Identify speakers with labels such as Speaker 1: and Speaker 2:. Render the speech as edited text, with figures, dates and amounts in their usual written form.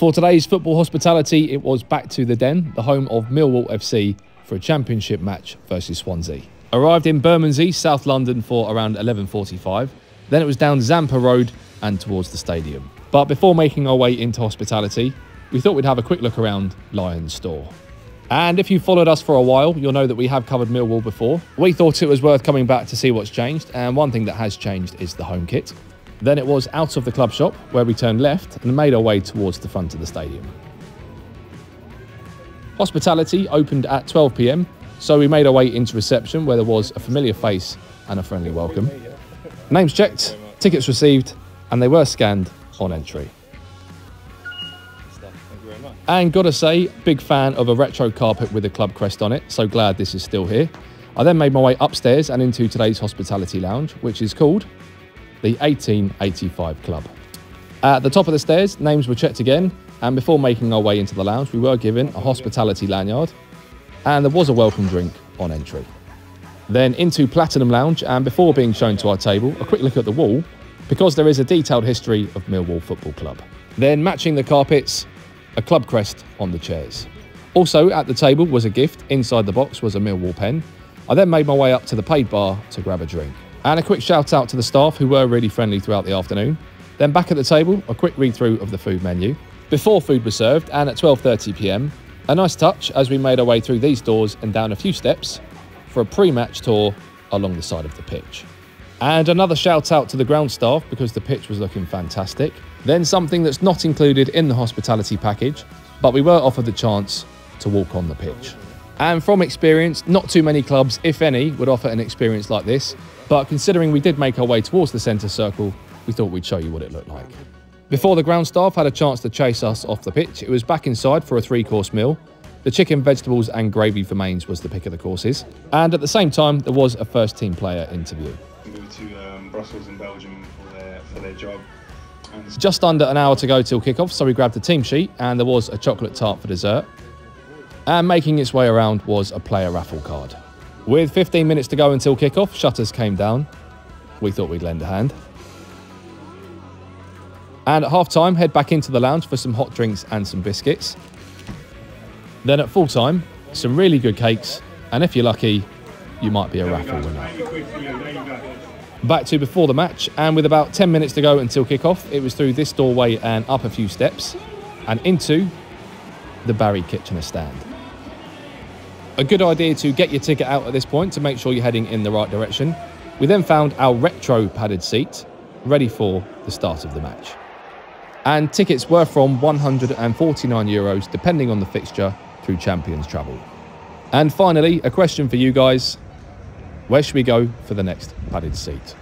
Speaker 1: For today's football hospitality, it was back to the Den, the home of Millwall FC, for a championship match versus Swansea. Arrived in Bermondsey, South London for around 11:45. Then it was down Zampa Road and towards the stadium. But before making our way into hospitality, we thought we'd have a quick look around Lion's store. And if you've followed us for a while, you'll know that we have covered Millwall before. We thought it was worth coming back to see what's changed, and one thing that has changed is the home kit. Then it was out of the club shop, where we turned left and made our way towards the front of the stadium. Hospitality opened at 12 p.m, so we made our way into reception, where there was a familiar face and a friendly welcome. Names checked, tickets received, and they were scanned on entry. And gotta say, big fan of a retro carpet with a club crest on it, so glad this is still here. I then made my way upstairs and into today's hospitality lounge, which is called the 1885 Club. At the top of the stairs, names were checked again, and before making our way into the lounge, we were given a hospitality lanyard, and there was a welcome drink on entry. Then into Platinum Lounge, and before being shown to our table, a quick look at the wall, because there is a detailed history of Millwall Football Club. Then matching the carpets, a club crest on the chairs. Also at the table was a gift. Inside the box was a Millwall pen. I then made my way up to the paid bar to grab a drink. And a quick shout out to the staff, who were really friendly throughout the afternoon. Then back at the table, a quick read through of the food menu before food was served, and at 12:30 p.m, a nice touch as we made our way through these doors and down a few steps for a pre-match tour along the side of the pitch. And another shout out to the ground staff, because the pitch was looking fantastic. Then something that's not included in the hospitality package, but we were offered the chance to walk on the pitch. And from experience, not too many clubs, if any, would offer an experience like this, but considering we did make our way towards the centre circle, we thought we'd show you what it looked like. Before the ground staff had a chance to chase us off the pitch, it was back inside for a 3-course meal. The chicken, vegetables and gravy for mains was the pick of the courses. And at the same time, there was a first team player interview.
Speaker 2: Moved to Brussels in Belgium for their job. And
Speaker 1: Just under an hour to go till kickoff, so we grabbed a team sheet, and there was a chocolate tart for dessert. And making its way around was a player raffle card. With 15 minutes to go until kickoff, shutters came down. We thought we'd lend a hand. And at half-time, head back into the lounge for some hot drinks and some biscuits. Then at full-time, some really good cakes, and if you're lucky, you might be a raffle winner. Back to before the match, and with about 10 minutes to go until kickoff, it was through this doorway and up a few steps, and into the Barry Kitchener stand. A good idea to get your ticket out at this point to make sure you're heading in the right direction. We then found our retro padded seat, ready for the start of the match. And tickets were from €149, depending on the fixture, through Champions Travel. And finally, a question for you guys. Where should we go for the next padded seat?